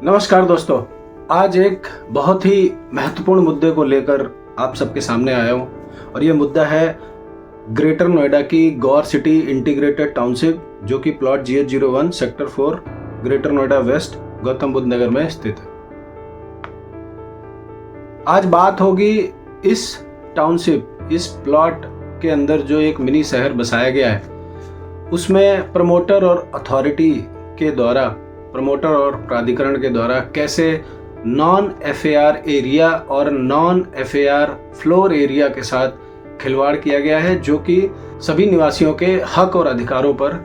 नमस्कार दोस्तों, आज एक बहुत ही महत्वपूर्ण मुद्दे को लेकर आप सबके सामने आया हूँ और ये मुद्दा है ग्रेटर नोएडा की गौर सिटी इंटीग्रेटेड टाउनशिप, जो कि plot GH01 sector 4 greater Noida west Gautam Buddh Nagar में स्थित है। आज बात होगी इस टाउनशिप, इस प्लॉट के अंदर जो एक मिनी शहर बसाया गया है, उसमें प्रमोटर और अथॉरिटी के द्वारा, प्रमोटर और प्राधिकरण के द्वारा कैसे नॉन FAR एरिया और नॉन FAR फ्लोर एरिया के साथ खिलवाड़ किया गया है, जो कि सभी निवासियों के हक और अधिकारों पर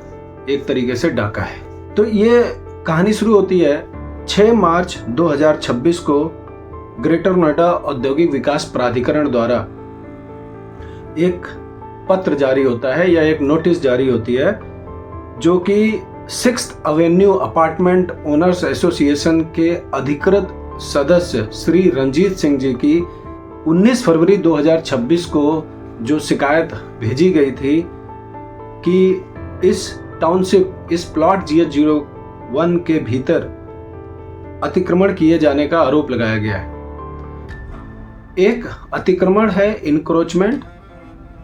एक तरीके से डाका है। तो ये कहानी शुरू होती है 6 मार्च 2026 को ग्रेटर नोएडा औद्योगिक विकास प्राधिकरण द्वारा एक पत्र जारी होता है या एक नोटिस जारी होती है, जो कि 6th Avenue apartment owners association के अधिकृत सदस्य श्री रंजीत सिंह जी की 19 फरवरी 2026 को जो शिकायत भेजी गई थी कि इस टाउनशिप, इस प्लॉट GH01 के भीतर अतिक्रमण किए जाने का आरोप लगाया गया है। एक अतिक्रमण है इंक्रोचमेंट,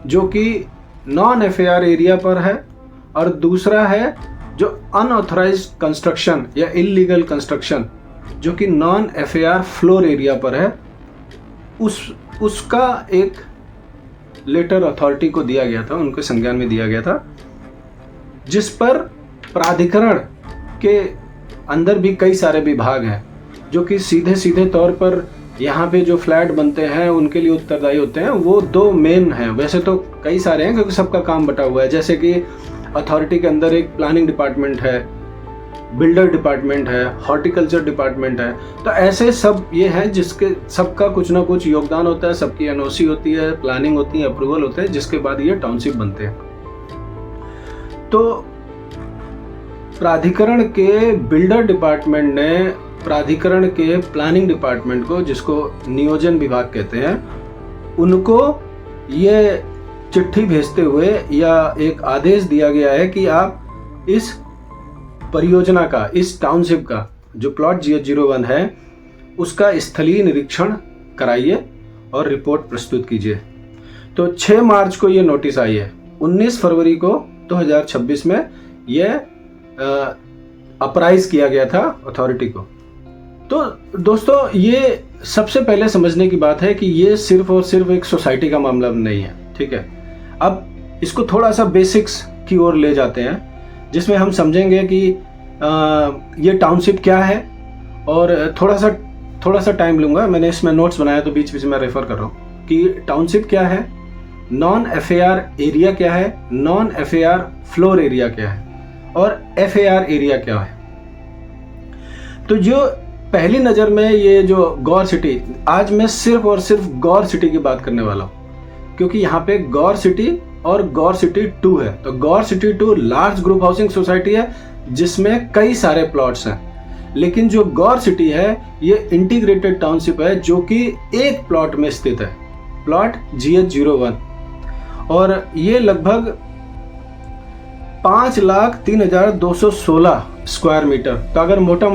जो कि नॉन FAR एरिया पर है, और दूसरा है जो अनऑथराइज्ड कंस्ट्रक्शन या इलीगल कंस्ट्रक्शन, जो कि नॉन FAR फ्लोर एरिया पर है। उसका एक लेटर अथॉरिटी को दिया गया था, उनके संज्ञान में दिया गया था, जिस पर प्राधिकरण के अंदर भी कई सारे विभाग हैं, जो कि सीधे तौर पर यहाँ पे जो फ्लैट बनते हैं उनके लिए उत्तरदायी होते हैं। वो 2 मेन हैं, वैसे तो कई सारे हैं क्योंकि सबका काम बटा हुआ है। जैसे कि अथॉरिटी के अंदर एक प्लानिंग डिपार्टमेंट है, बिल्डर डिपार्टमेंट है, हॉर्टिकल्चर डिपार्टमेंट है। तो ऐसे सब ये हैं जिसके सबका कुछ ना कुछ योगदान होता है, सबकी NOC होती है, प्लानिंग होती है, अप्रूवल होते हैं, जिसके बाद ये टाउनशिप बनते हैं। तो प्राधिकरण के बिल्डर डिपार्टमेंट ने प्राधिकरण के प्लानिंग डिपार्टमेंट को, जिसको नियोजन विभाग कहते हैं, उनको ये चिट्ठी भेजते हुए या एक आदेश दिया गया है कि आप इस परियोजना का, इस टाउनशिप का जो प्लॉट GH01 है, उसका स्थलीय निरीक्षण कराइए और रिपोर्ट प्रस्तुत कीजिए। तो 6 मार्च को ये नोटिस आई है। 19 फरवरी को 2026 में ये अपराइज किया गया था अथॉरिटी को। तो दोस्तों, ये सबसे पहले समझने की बात है कि ये सिर्फ और सिर्फ एक सोसाइटी का मामला नहीं है, ठीक है। अब इसको थोड़ा सा बेसिक्स की ओर ले जाते हैं, जिसमें हम समझेंगे कि ये टाउनशिप क्या है, और थोड़ा सा टाइम लूँगा, मैंने इसमें नोट्स बनाया तो बीच बीच में रेफर कर रहा हूँ कि टाउनशिप क्या है, नॉन FAR एरिया क्या है, नॉन FAR फ्लोर एरिया क्या है, और FAR एरिया क्या है। तो जो पहली नज़र में ये जो गौर सिटी, आज मैं सिर्फ और सिर्फ गौर सिटी की बात करने वाला हूँ, क्योंकि यहाँ पे गौर सिटी और गौर सिटी 2 है। तो Gaur city 2 large group housing society है, जिसमें कई सारे प्लॉट्स हैं, लेकिन जो गौर सिटी है ये इंटीग्रेटेड टाउनशिप है, जो कि एक प्लॉट में स्थित है, प्लॉट GH01, और ये लगभग 5,03,216 स्क्वायर मीटर। तो अगर मोटा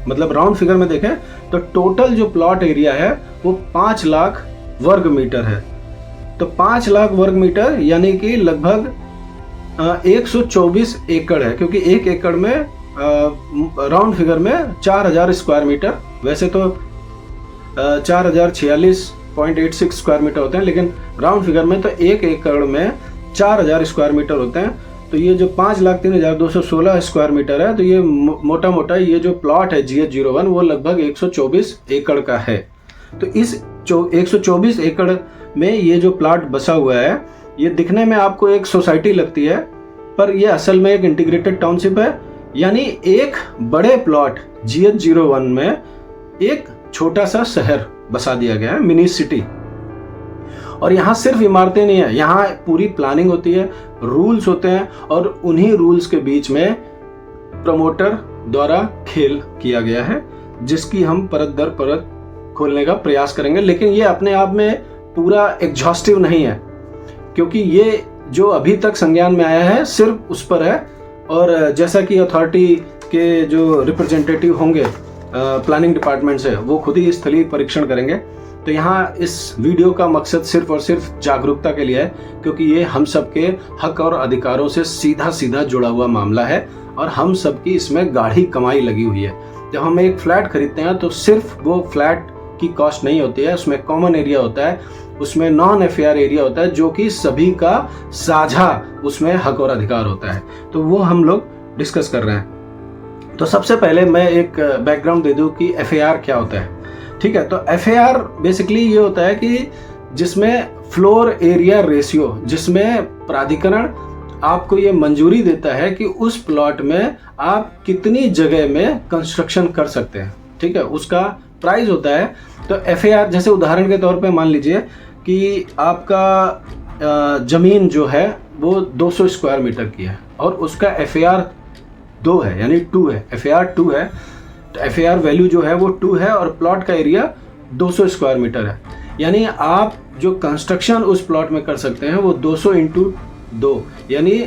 मतलब राउंड फिगर में देखें तो टोटल जो प्लॉट एरिया है वो 5 लाख वर्ग मीटर है। तो 5 लाख वर्ग मीटर यानी कि लगभग 124 एकड़ है, क्योंकि 1 एकड़ में राउंड फिगर में 4,000 स्क्वायर मीटर, वैसे तो 4,046.86 स्क्वायर मीटर होते हैं, लेकिन राउंड फिगर में तो 1 एकड़ में 4,000 स्क्वायर मीटर होते हैं। तो ये जो 5,03,216 स्क्वायर मीटर है, तो ये मोटा ये जो प्लॉट है GH01 वो लगभग 124 एकड़ का है। तो इस 124 एकड़ में ये जो प्लॉट बसा हुआ है, ये दिखने में आपको एक सोसाइटी लगती है, पर ये असल में एक इंटीग्रेटेड टाउनशिप है। यानी एक बड़े प्लॉट GH01 में एक छोटा सा शहर बसा दिया गया है, मिनी सिटी। और यहाँ सिर्फ इमारतें नहीं है, यहाँ पूरी प्लानिंग होती है, रूल्स होते हैं, और उन्हीं रूल्स के बीच में प्रमोटर द्वारा खेल किया गया है, जिसकी हम परत दर परत खोलने का प्रयास करेंगे। लेकिन ये अपने आप में पूरा एग्जॉस्टिव नहीं है, क्योंकि ये जो अभी तक संज्ञान में आया है सिर्फ उस पर है, और जैसा कि अथॉरिटी के जो रिप्रेजेंटेटिव होंगे प्लानिंग डिपार्टमेंट से, वो खुद ही स्थलीय परीक्षण करेंगे। तो यहाँ इस वीडियो का मकसद सिर्फ और सिर्फ जागरूकता के लिए है, क्योंकि ये हम सबके हक और अधिकारों से सीधा सीधा जुड़ा हुआ मामला है और हम सबकी इसमें गाढ़ी कमाई लगी हुई है। जब हम एक फ्लैट खरीदते हैं तो सिर्फ वो फ्लैट की कॉस्ट नहीं होती है, उसमें कॉमन एरिया होता है, उसमें नॉन एफएआर एरिया होता है, जो कि सभी का साझा उसमें हक और अधिकार होता है। तो वो हम लोग डिस्कस कर रहे हैं। तो सबसे पहले मैं एक बैकग्राउंड दे दूं कि एफएआर क्या होता है। ठीक है, तो एफएआर बेसिकली ये होता है कि जिसमें फ्लोर एरिया रेशियो, जिसमें प्राधिकरण आपको ये मंजूरी देता है कि उस प्लॉट में आप कितनी जगह में कंस्ट्रक्शन कर सकते हैं। ठीक है, उसका प्राइस होता है। तो एफएआर जैसे उदाहरण के तौर पे मान लीजिए कि आपका जमीन जो है वो 200 स्क्वायर मीटर की है और उसका एफएआर 2 है, यानी 2 है, एफएआर 2 है। तो एफएआर वैल्यू जो है वो 2 है और प्लॉट का एरिया 200 स्क्वायर मीटर है। यानी आप जो कंस्ट्रक्शन उस प्लॉट में कर सकते हैं वो 200 इंटू 2 यानी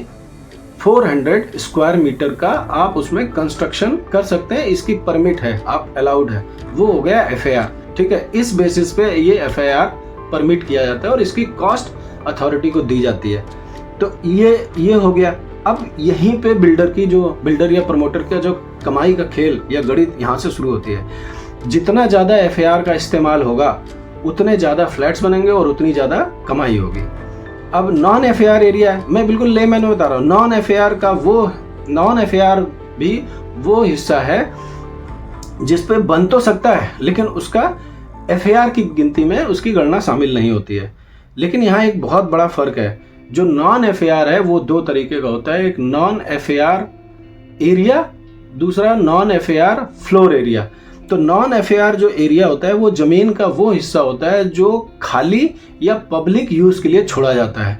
400 स्क्वायर मीटर का आप उसमें कंस्ट्रक्शन कर सकते हैं। इसकी परमिट है, आप अलाउड है, वो हो गया एफएआर। ठीक है, इस बेसिस पे ये एफएआर परमिट किया जाता है और इसकी कॉस्ट अथॉरिटी को दी जाती है। तो ये हो गया। अब यहीं पे बिल्डर या प्रमोटर का जो कमाई का खेल या गणित यहाँ से शुरू होती है। जितना ज़्यादा एफएआर का इस्तेमाल होगा उतने ज़्यादा फ्लैट्स बनेंगे और उतनी ज़्यादा कमाई होगी। अब नॉन एफएआर एरिया है, मैं बिल्कुल लेमैन में बता रहा हूँ। नॉन एफएआर भी वो हिस्सा है जिस पे बन तो सकता है लेकिन उसका एफएआर की गिनती में उसकी गणना शामिल नहीं होती है। लेकिन यहाँ एक बहुत बड़ा फर्क है। जो नॉन एफएआर है वो 2 तरीके का होता है, एक नॉन एफएआर एरिया, दूसरा नॉन एफएआर फ्लोर एरिया। तो नॉन एफएआर जो एरिया होता है वो जमीन का वो हिस्सा होता है जो खाली या पब्लिक यूज के लिए छोड़ा जाता है।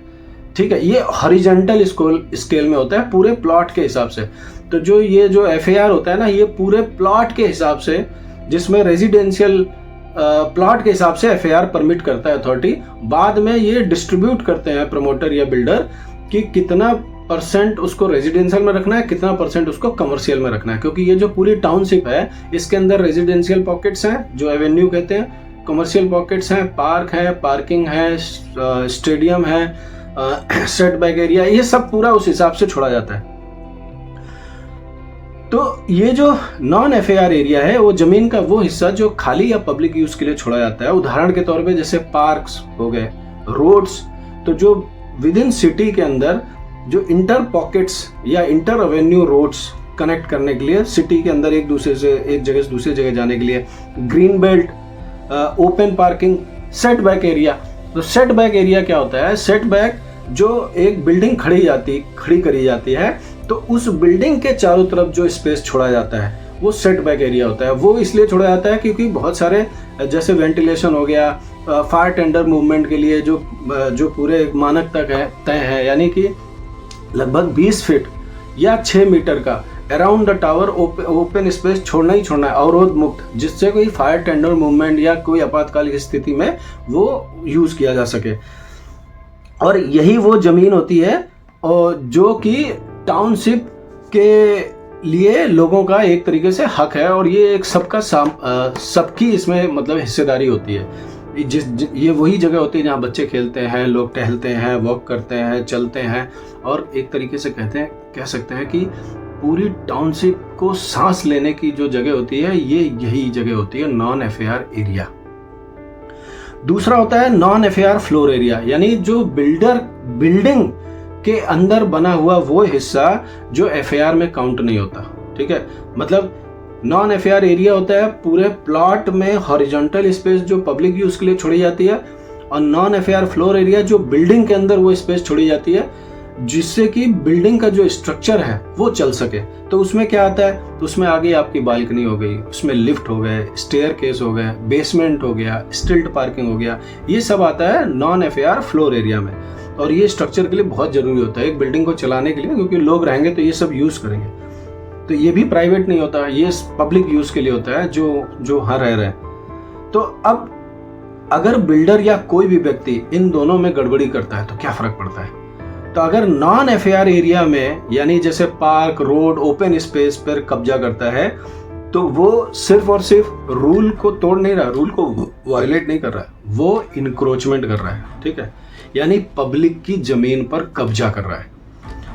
ठीक है, ये हॉरिजॉन्टल स्केल में होता है पूरे प्लॉट के हिसाब से। तो जो एफएआर होता है ना, ये पूरे प्लॉट के हिसाब से, जिसमें रेजिडेंशियल प्लॉट के हिसाब से एफएआर परमिट करता है अथॉरिटी। बाद में ये डिस्ट्रीब्यूट करते हैं प्रमोटर या बिल्डर कि कितना % उसको रेजिडेंशियल में रखना है, कितना % उसको कमर्शियल में रखना है। क्योंकि ये जो पूरी टाउनशिप है इसके अंदर रेजिडेंशियल पॉकेट्स हैं जो एवेन्यू कहते हैं, कमर्शियल पॉकेट्स हैं, पार्क है, पार्किंग है, स्टेडियम है, सेट बैक एरिया, ये सब पूरा उस हिसाब से छोड़ा जाता है। तो ये जो नॉन एफएआर एरिया है वो जमीन का वो हिस्सा जो खाली या पब्लिक यूज के लिए छोड़ा जाता है। उदाहरण के तौर पे जैसे पार्क्स हो गए, रोड्स, तो जो विद इन सिटी के अंदर जो इंटर पॉकेट्स या इंटर एवेन्यू रोड्स कनेक्ट करने के लिए, सिटी के अंदर एक जगह से दूसरी जगह जाने के लिए, green belt, open parking, set back area. तो सेट बैक एरिया क्या होता है? सेट बैक जो एक बिल्डिंग खड़ी करी जाती है तो उस बिल्डिंग के चारों तरफ जो स्पेस छोड़ा जाता है वो सेट बैक एरिया होता है। वो इसलिए छोड़ा जाता है क्योंकि बहुत सारे जैसे वेंटिलेशन हो गया, फायर टेंडर मूवमेंट के लिए जो पूरे मानक तक तय है, यानी कि लगभग 20 फीट या 6 मीटर का around the tower open space छोड़ना ही छोड़ना है, अवरोध मुक्त, जिससे कोई फायर टेंडर मूवमेंट या कोई आपातकालिक स्थिति में वो यूज किया जा सके। और यही वो जमीन होती है और जो कि टाउनशिप के लिए लोगों का एक तरीके से हक है और ये एक सबकी इसमें मतलब हिस्सेदारी होती है। ये वही जगह होती है जहाँ बच्चे खेलते हैं, लोग टहलते हैं, वॉक करते हैं, चलते हैं और एक तरीके से कह सकते हैं कि पूरी टाउनशिप को सांस लेने की जो जगह होती है यही जगह होती है नॉन एफएआर एरिया। दूसरा होता है नॉन एफएआर फ्लोर एरिया, यानी जो बिल्डिंग के अंदर बना हुआ वो हिस्सा जो एफएआर में काउंट नहीं होता। ठीक है, मतलब नॉन एफएआर एरिया होता है पूरे प्लॉट में हॉरिजॉन्टल स्पेस जो पब्लिक यूज के लिए छोड़ी जाती है, और नॉन एफएआर फ्लोर एरिया जो बिल्डिंग के अंदर वो स्पेस छोड़ी जाती है जिससे कि बिल्डिंग का जो स्ट्रक्चर है वो चल सके। तो उसमें क्या आता है? तो उसमें आगे आपकी बालकनी हो गई, उसमें लिफ्ट हो गए, स्टेयर केस हो गए, बेसमेंट हो गया, स्टिल्ट पार्किंग हो गया, ये सब आता है नॉन एफएआर फ्लोर एरिया में। और ये स्ट्रक्चर के लिए बहुत जरूरी होता है एक बिल्डिंग को चलाने के लिए, क्योंकि लोग रहेंगे तो ये सब यूज करेंगे। तो ये भी प्राइवेट नहीं होता, ये पब्लिक यूज के लिए होता है जो हर रह रहे हैं। तो अब अगर बिल्डर या कोई भी व्यक्ति इन दोनों में गड़बड़ी करता है तो क्या फर्क पड़ता है? तो अगर नॉन एफएआर एरिया में, यानी जैसे पार्क, रोड, ओपन स्पेस पर कब्जा करता है, तो वो सिर्फ और सिर्फ रूल को तोड़ नहीं रहा, रूल को वायलेट नहीं कर रहा है, वो इंक्रोचमेंट कर रहा है, ठीक है, यानी पब्लिक की जमीन पर कब्जा कर रहा है।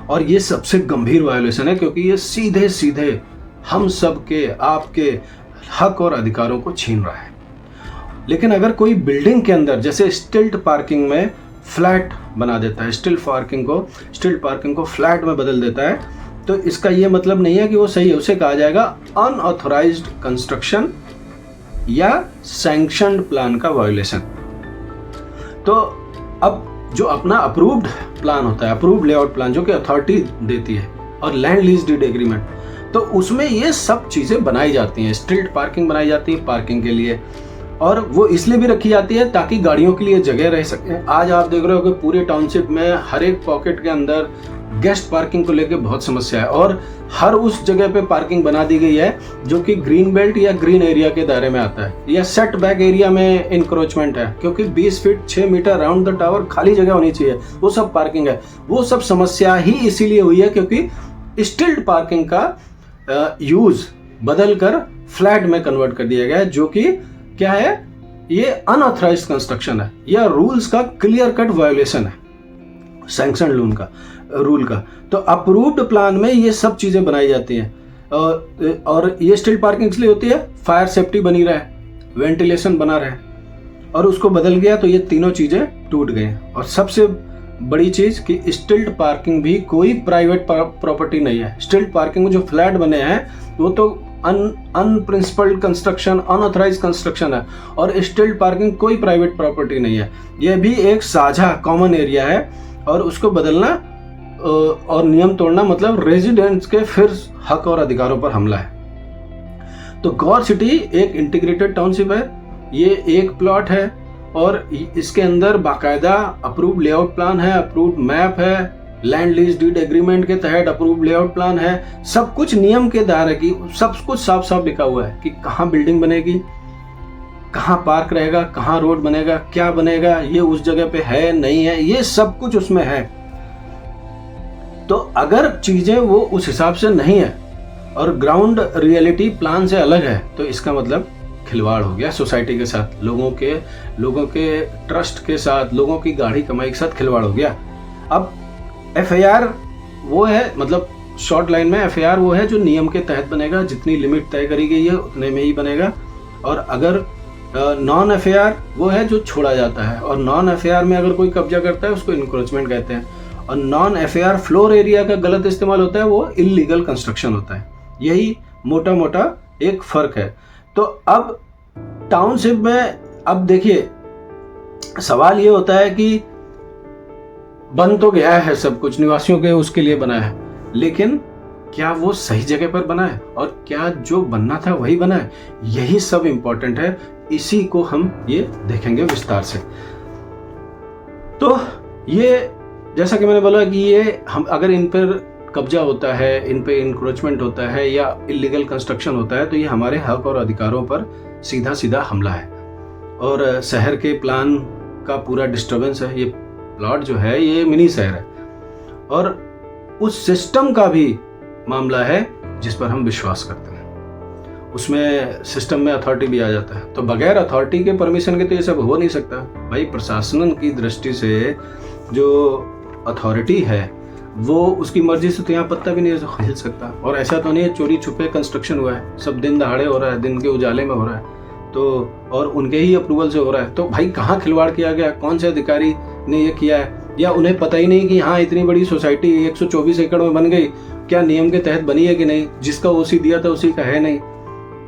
और ये सबसे गंभीर वायोलेशन है, क्योंकि ये सीधे सीधे हम सब के, आपके हक और अधिकारों को छीन रहा है। लेकिन अगर कोई बिल्डिंग के अंदर, जैसे स्टिल्ट पार्किंग में फ्लैट बना देता है, स्टिल्ट पार्किंग को फ्लैट में बदल देता है, तो इसका ये मतलब नहीं है कि वो सही है, उसे कहा जाएगा अनऑथराइज्ड कंस्ट्रक्शन या सैंक्शनड प्लान का वायोलेशन। तो अब जो अपना अप्रूव्ड प्लान होता है, अप्रूव्ड लेआउट प्लान, जो कि अथॉरिटी देती है, और लैंड लीज डीड एग्रीमेंट, तो उसमें ये सब चीज़ें बनाई जाती हैं। स्ट्रीट पार्किंग बनाई जाती है पार्किंग के लिए, और वो इसलिए भी रखी जाती है ताकि गाड़ियों के लिए जगह रह सके। आज आप देख रहे हो कि पूरे टाउनशिप में हर एक पॉकेट के अंदर गेस्ट पार्किंग को लेकर बहुत समस्या है, और हर उस जगह पे पार्किंग बना दी गई है जो कि ग्रीन बेल्ट या ग्रीन एरिया के दायरे में आता है, या सेट बैक एरिया में इंक्रोचमेंट है, क्योंकि 20 feet 6 metre round the tower खाली जगह होनी चाहिए, वो सब पार्किंग है। वो सब समस्या ही इसीलिए हुई है क्योंकि स्टिल्ट पार्किंग का यूज बदल कर फ्लैट में कन्वर्ट कर दिया गया है, जो कि क्या है, ये अनऑथराइज्ड कंस्ट्रक्शन है, या रूल्स का क्लियर कट वायोलेशन है, सैंक्शन रूल का। तो अप्रूव्ड प्लान में ये सब चीजें बनाई जाती हैं, और ये स्टिल्ट पार्किंग इसलिए होती है, फायर सेफ्टी बनी रहे, वेंटिलेशन बना रहे, और उसको बदल गया तो ये तीनों चीजें टूट गई। और सबसे बड़ी चीज कि स्टिल्ट पार्किंग भी कोई प्राइवेट प्रॉपर्टी नहीं है। स्टिल्ट पार्किंग में जो फ्लैट बने हैं वो तो अनप्रिंसिपल्ड कंस्ट्रक्शन, अनऑथराइज कंस्ट्रक्शन है, और स्टिल्ट पार्किंग कोई प्राइवेट प्रॉपर्टी नहीं है। यह भी एक साझा कॉमन एरिया है, और उसको बदलना और नियम तोड़ना मतलब रेजिडेंट्स के फिर हक और अधिकारों पर हमला है। तो गौर सिटी एक इंटीग्रेटेड टाउनशिप है, ये एक प्लॉट है, और इसके अंदर बाकायदा अप्रूव्ड लेआउट प्लान है, अप्रूव्ड मैप है, लैंड लीज डीड एग्रीमेंट के तहत अप्रूव्ड लेआउट प्लान है, सब कुछ नियम के दायरे की, सब कुछ साफ साफ लिखा हुआ है कि कहाँ बिल्डिंग बनेगी, कहाँ पार्क रहेगा, कहाँ रोड बनेगा, क्या बनेगा, ये उस जगह पे है नहीं है, ये सब कुछ उसमें है। तो अगर चीजें वो उस हिसाब से नहीं है और ग्राउंड रियलिटी प्लान से अलग है, तो इसका मतलब खिलवाड़ हो गया सोसाइटी के साथ, लोगों के ट्रस्ट के साथ, लोगों की गाढ़ी कमाई के साथ खिलवाड़ हो गया। अब एफआईआर वो है, मतलब शॉर्ट लाइन में एफआईआर वो है जो नियम के तहत बनेगा, जितनी लिमिट तय करी गई है उतने में ही बनेगा। और अगर नॉन एफआईआर वो है जो छोड़ा जाता है, और नॉन एफआईआर में अगर कोई कब्जा करता है उसको इंक्रोचमेंट कहते हैं, और नॉन एफआईआर फ्लोर एरिया का गलत इस्तेमाल होता है वो इल्लीगल कंस्ट्रक्शन होता है। यही मोटा मोटा एक फर्क है। तो अब टाउनशिप में अब देखिए सवाल ये होता है कि बन तो गया है सब कुछ, निवासियों के उसके लिए बना है, लेकिन क्या वो सही जगह पर बना है, और क्या जो बनना था वही बना है, यही सब इंपॉर्टेंट है। इसी को हम ये देखेंगे विस्तार से। तो ये जैसा कि मैंने बोला कि ये हम अगर इन पर कब्जा होता है, इन पे इंक्रोचमेंट होता है या इलीगल कंस्ट्रक्शन होता है, तो ये हमारे हक और अधिकारों पर सीधा सीधा हमला है, और शहर के प्लान का पूरा डिस्टर्बेंस है। ये प्लॉट जो है ये मिनी शहर है, और उस सिस्टम का भी मामला है जिस पर हम विश्वास करते हैं। उसमें सिस्टम में अथॉरिटी भी आ जाता है, तो बगैर अथॉरिटी के परमिशन के तो ये सब हो नहीं सकता भाई। प्रशासन की दृष्टि से जो अथॉरिटी है वो उसकी मर्जी से तो यहाँ पत्ता भी नहीं हिल सकता, और ऐसा तो नहीं है चोरी छुपे कंस्ट्रक्शन हुआ है, सब दिन दहाड़े हो रहा है, दिन के उजाले में हो रहा है, तो और उनके ही अप्रूवल से हो रहा है। तो भाई कहाँ खिलवाड़ किया गया, कौन से अधिकारी ने ये किया है, या उन्हें पता ही नहीं कि हाँ इतनी बड़ी सोसाइटी 124 एकड़ में बन गई, क्या नियम के तहत बनी है कि नहीं, जिसका ओसी दिया था उसी का है नहीं।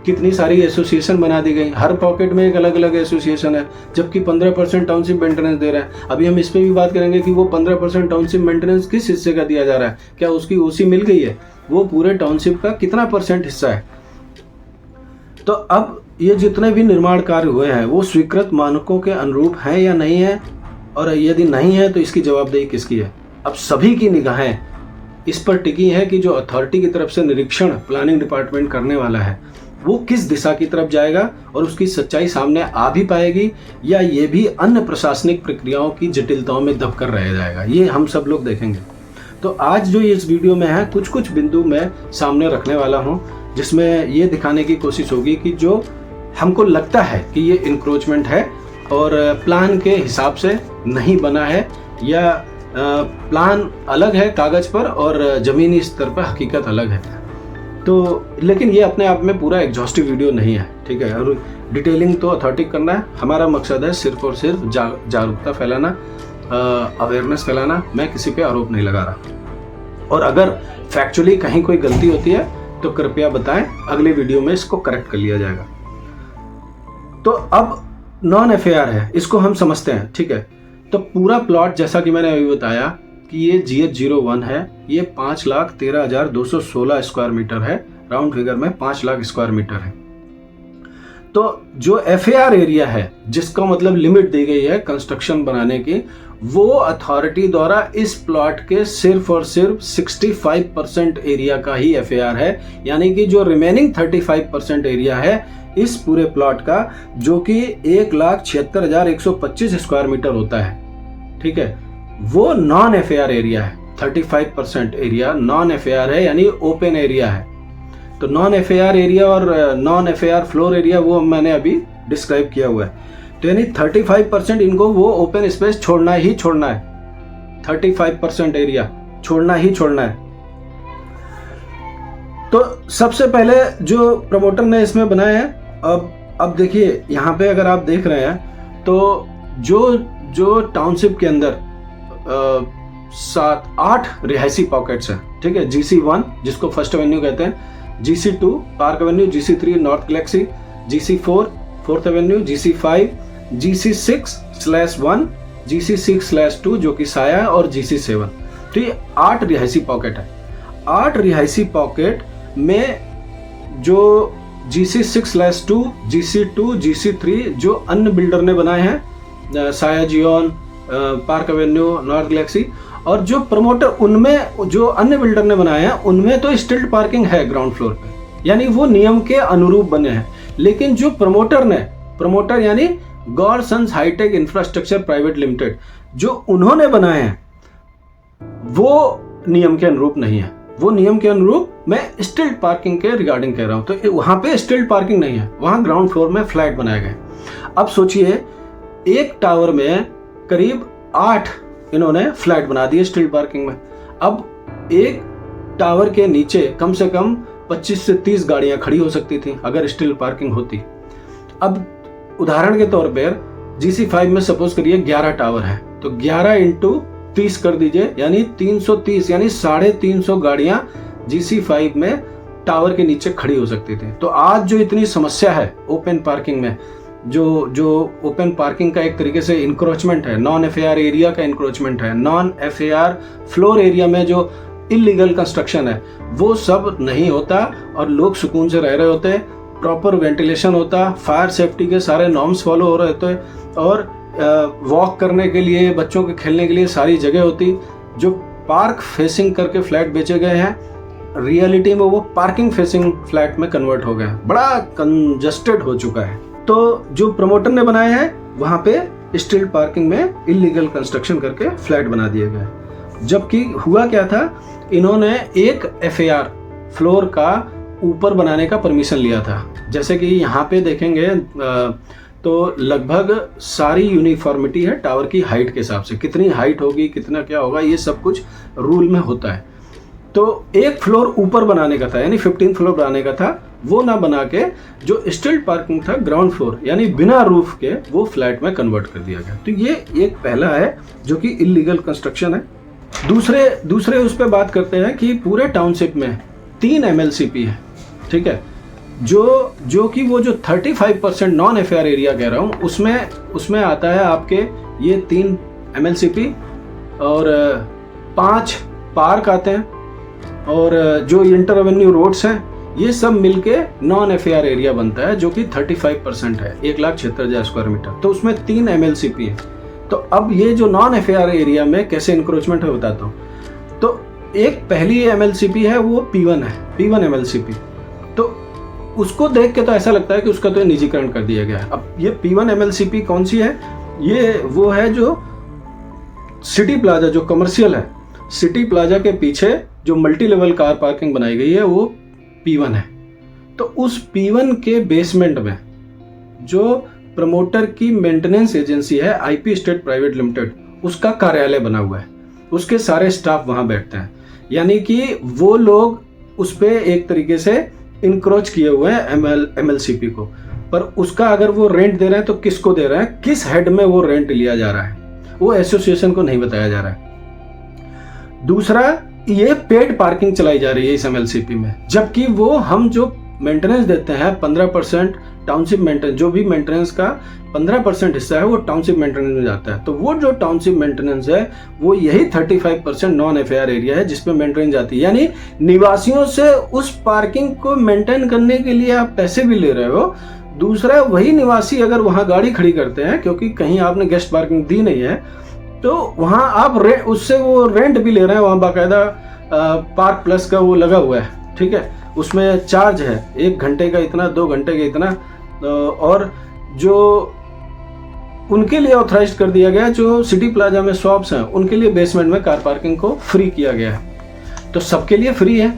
कितनी सारी एसोसिएशन बना दी गई, हर पॉकेट में एक अलग अलग एसोसिएशन है, जबकि 15% टाउनशिप मेंटेनेंस दे रहा है। अभी हम इस पे भी बात करेंगे कि वो 15% टाउनशिप मेंटेनेंस किस हिस्से का दिया जा रहा है, क्या उसकी ओसी मिल गई है, वो पूरे टाउनशिप का कितना % हिस्सा है। तो अब ये जितने भी निर्माण कार्य हुए हैं वो स्वीकृत मानकों के अनुरूप हैं या नहीं है, और यदि नहीं है तो इसकी जवाबदेही किसकी है। अब सभी की निगाहें इस पर टिकी है कि जो अथॉरिटी की तरफ से निरीक्षण प्लानिंग डिपार्टमेंट करने वाला है वो किस दिशा की तरफ जाएगा और उसकी सच्चाई सामने आ भी पाएगी या ये भी अन्य प्रशासनिक प्रक्रियाओं की जटिलताओं में दबकर रह जाएगा, ये हम सब लोग देखेंगे। तो आज जो इस वीडियो में है कुछ कुछ बिंदु मैं सामने रखने वाला हूँ, जिसमें ये दिखाने की कोशिश होगी कि जो हमको लगता है कि ये इंक्रोचमेंट है और प्लान के हिसाब से नहीं बना है, या प्लान अलग है कागज पर और ज़मीनी स्तर पर हकीकत अलग है। तो लेकिन ये अपने आप में पूरा एग्जॉस्टिव वीडियो नहीं है, ठीक है। और डिटेलिंग तो अथॉरिटी करना है, हमारा मकसद है सिर्फ और सिर्फ जागरूकता फैलाना, अवेयरनेस फैलाना। मैं किसी पे आरोप नहीं लगा रहा, और अगर फैक्चुअली कहीं कोई गलती होती है तो कृपया बताएं, अगले वीडियो में इसको करेक्ट कर लिया जाएगा। तो अब नॉन एफआईआर है, इसको हम समझते हैं, ठीक है। तो पूरा प्लॉट जैसा कि मैंने अभी बताया कि ये GH01 है, ये 5,13,216 स्क्वायर मीटर है, राउंड फिगर में 5 लाख स्क्वायर मीटर है। तो जो एफआईआर एरिया है, जिसका मतलब लिमिट दी गई है कंस्ट्रक्शन बनाने की, वो अथॉरिटी द्वारा इस प्लॉट के सिर्फ और सिर्फ 65% एरिया का ही एफआईआर है, यानी कि जो रिमेनिंग 35% एरिया है इस पूरे प्लॉट का, जो कि 1,76,125 स्क्वायर मीटर होता है, ठीक है, वो नॉन एफआईआर एरिया है। 35% एरिया नॉन एफआईआर है, यानी ओपन एरिया है। तो नॉन एफआईआर एरिया और नॉन एफआईआर फ्लोर एरिया वो मैंने अभी डिस्क्राइब किया हुआ है। तो यानी 35% इनको वो ओपन स्पेस छोड़ना ही छोड़ना है, 35% एरिया छोड़ना ही छोड़ना है। तो सबसे पहले जो प्रमोटर ने इसमें बनाया है, अब देखिए यहाँ पे अगर आप देख रहे हैं तो जो टाउनशिप के अंदर 7-8 रिहायशी पॉकेट्स हैं, ठीक है। GC1 जिसको फर्स्ट एवेन्यू कहते हैं, GC2 park Avenue, GC3 north Galaxy, GC4 fourth Avenue, GC5, GC6/1, GC6/2 जो कि साया है, और GC7। तो ये 8 रिहायशी पॉकेट है। 8 रिहायशी पॉकेट में जो GC6/2, GC2, GC3 जो अन्य बिल्डर ने बनाए हैं, Saya, Zion, park avenue, north galaxy, और जो प्रमोटर उनमें जो अन्य बिल्डर ने बनाए हैं उनमें तो स्टिल्ट पार्किंग है ग्राउंड फ्लोर पे, यानी वो नियम के अनुरूप बने हैं। लेकिन जो प्रमोटर यानी God Sons Hitech Infrastructure Private Limited, जो उन्होंने बनाए हैं वो नियम के अनुरूप नहीं है। वो नियम के अनुरूप मैं स्टिल्ट पार्किंग के रिगार्डिंग कह रहा हूं। तो वहां पे स्टिल्ट पार्किंग नहीं है, वहां ग्राउंड फ्लोर में फ्लैट बनाए गए। अब सोचिए, एक टावर में करीब 8 इन्होंने फ्लैट बना दिए स्टिल्ट पार्किंग में। अब एक टावर के नीचे कम से कम 25 से 30 गाड़ियां खड़ी हो सकती थी अगर स्टिल्ट पार्किंग होती। अब उदाहरण के तौर पर GC5 में सपोज करिए 11 टावर है, तो 11 × 30 कर दीजिए, यानी 330, यानी 350 गाड़ियां GC5 में टावर के नीचे खड़ी हो सकती थी। तो आज जो इतनी समस्या है ओपन पार्किंग में, जो ओपन पार्किंग का एक तरीके से इंक्रोचमेंट है, नॉन एफआईआर एरिया का इंक्रोचमेंट है, नॉन एफआईआर फ्लोर एरिया में जो इलीगल कंस्ट्रक्शन है, वो सब नहीं होता और लोग सुकून से रह रहे होते, प्रॉपर वेंटिलेशन होता, फायर सेफ्टी के सारे नॉर्म्स फॉलो हो रहे होते, और वॉक करने के लिए, बच्चों के खेलने के लिए सारी जगह होती। जो पार्क फेसिंग करके फ्लैट बेचे गए हैं, रियलिटी में वो पार्किंग फेसिंग फ्लैट में कन्वर्ट हो गए हैं, बड़ा कंजस्टेड हो चुका है। तो जो प्रमोटर ने बनाए हैं वहां पे स्टिल्ट पार्किंग में इलीगल कंस्ट्रक्शन करके फ्लैट बना दिए गए। जबकि हुआ क्या था, इन्होंने एक एफआईआर फ्लोर का ऊपर बनाने का परमिशन लिया था। जैसे कि यहाँ पे देखेंगे तो लगभग सारी यूनिफॉर्मिटी है टावर की हाइट के हिसाब से, कितनी हाइट होगी, कितना क्या होगा, ये सब कुछ रूल में होता है। तो एक फ्लोर ऊपर बनाने का था, यानी 15 फ्लोर बनाने का था, वो ना बना के जो स्टिल्ट पार्किंग था ग्राउंड फ्लोर यानी बिना रूफ के, वो फ्लैट में कन्वर्ट कर दिया गया। तो ये एक पहला है जो कि इलीगल कंस्ट्रक्शन है। दूसरे उस पर बात करते हैं कि पूरे टाउनशिप में 3 MLCP है, ठीक है, जो कि वो जो 35% नॉन एफआईआर एरिया कह रहा हूँ उसमें आता है आपके ये 3 MLCP और 5 पार्क आते हैं, और जो इंटर एवेन्यू रोड्स हैं ये सब मिलके नॉन एफआईआर एरिया बनता है, जो कि 35% है, 1,76,000 स्क्वायर मीटर। तो उसमें 3 MLCP है। तो अब ये जो नॉन एफआईआर एरिया में कैसे इंक्रोचमेंट है बताता हूँ। तो एक पहली MLCP है वो P1 है, P1 MLCP। तो उसको देख के तो ऐसा लगता है कि उसका तो निजीकरण कर दिया गया है। अब ये P1 MLCP कौन सी है? ये वो है जो सिटी प्लाजा, जो कमर्शियल है, सिटी प्लाजा के पीछे जो मल्टी लेवल कार पार्किंग बनाई गई है वो P1 है। तो उस P1 के बेसमेंट में जो प्रमोटर की मेंटेनेंस एजेंसी है IP स्टेट प्राइवेट लिमिटेड, उसका कार्यालय बना हुआ है। उसके सारे स्टाफ वहां बैठते हैं, यानी कि वो लोग उस पर एक तरीके से इंक्रोच किए हुए हैं MLCP को। पर उसका अगर वो रेंट दे रहे हैं तो किसको दे रहे हैं, किस हेड में वो रेंट लिया जा रहा है, वो एसोसिएशन को नहीं बताया जा रहा है। दूसरा, ये पेड पार्किंग चलाई जा रही है इस MLCP में, जबकि वो हम जो मेंटेनेंस देते हैं 15% टाउनशिप मेंटेनेंस, जो भी मेंटेनेंस का 15% हिस्सा है वो टाउनशिप मेंटेनेंस में जाता है। तो वो जो टाउनशिप मेंटेनेंस है वो यही 35% नॉन FAR एरिया है जिसपे मेंटेनेंस जाती है। यानी निवासियों से उस पार्किंग को मेंटेन करने के लिए आप पैसे भी ले रहे हो। दूसरा, वही निवासी अगर वहां गाड़ी खड़ी करते हैं क्योंकि कहीं आपने गेस्ट पार्किंग दी नहीं है, तो वहां आप उससे वो रेंट भी ले रहे हैं। वहां बाकायदा पार्क प्लस का वो लगा हुआ है, ठीक है, उसमें चार्ज है 1 घंटे का इतना, 2 घंटे का इतना। और जो उनके लिए ऑथराइज कर दिया गया, जो सिटी प्लाजा में शॉप्स हैं उनके लिए बेसमेंट में कार पार्किंग को फ्री किया गया है। तो सबके लिए फ्री है,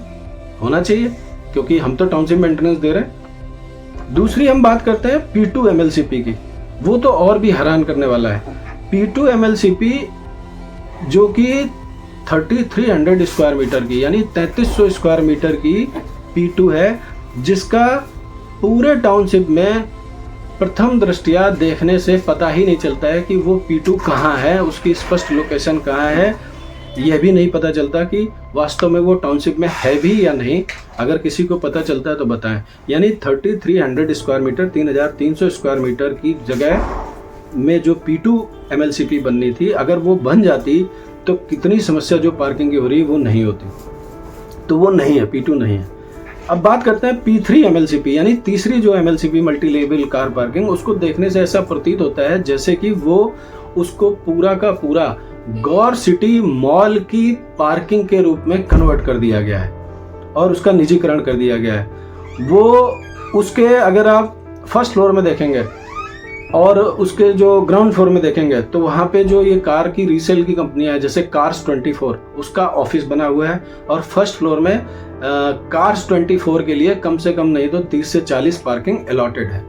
होना चाहिए, क्योंकि हम तो टाउनशिप मेंटेनेंस दे रहे हैं। दूसरी हम बात करते हैं P2 MLCP की, वो तो और भी हैरान करने वाला है। P2 MLCP जो कि 3300 स्क्वायर मीटर की, यानी 3300 स्क्वायर मीटर की P2 है, जिसका पूरे टाउनशिप में प्रथम दृष्टया देखने से पता ही नहीं चलता है कि वो P2 कहाँ है, उसकी स्पष्ट लोकेशन कहाँ है। यह भी नहीं पता चलता कि वास्तव में वो टाउनशिप में है भी या नहीं। अगर किसी को पता चलता है तो बताएं। यानी 3300 स्क्वायर मीटर, 3300 स्क्वायर मीटर की जगह में जो P2 MLCP बननी थी, अगर वो बन जाती तो कितनी समस्या जो पार्किंग की हो रही वो नहीं होती। तो वो नहीं है, P2 नहीं है। अब बात करते हैं P3 MLCP, यानी तीसरी जो MLCP multi level car parking. उसको देखने से ऐसा प्रतीत होता है जैसे कि वो उसको पूरा का पूरा गौर सिटी मॉल की पार्किंग के रूप में कन्वर्ट कर दिया गया है और उसका निजीकरण कर दिया गया है। वो उसके अगर आप फर्स्ट फ्लोर में देखेंगे और उसके जो ग्राउंड फ्लोर में देखेंगे तो वहाँ पे जो ये कार की रीसेल की कंपनियां है, जैसे कार्स 24, उसका ऑफिस बना हुआ है। और फर्स्ट फ्लोर में कार्स 24 के लिए कम से कम नहीं तो 30 से 40 पार्किंग अलॉटेड है।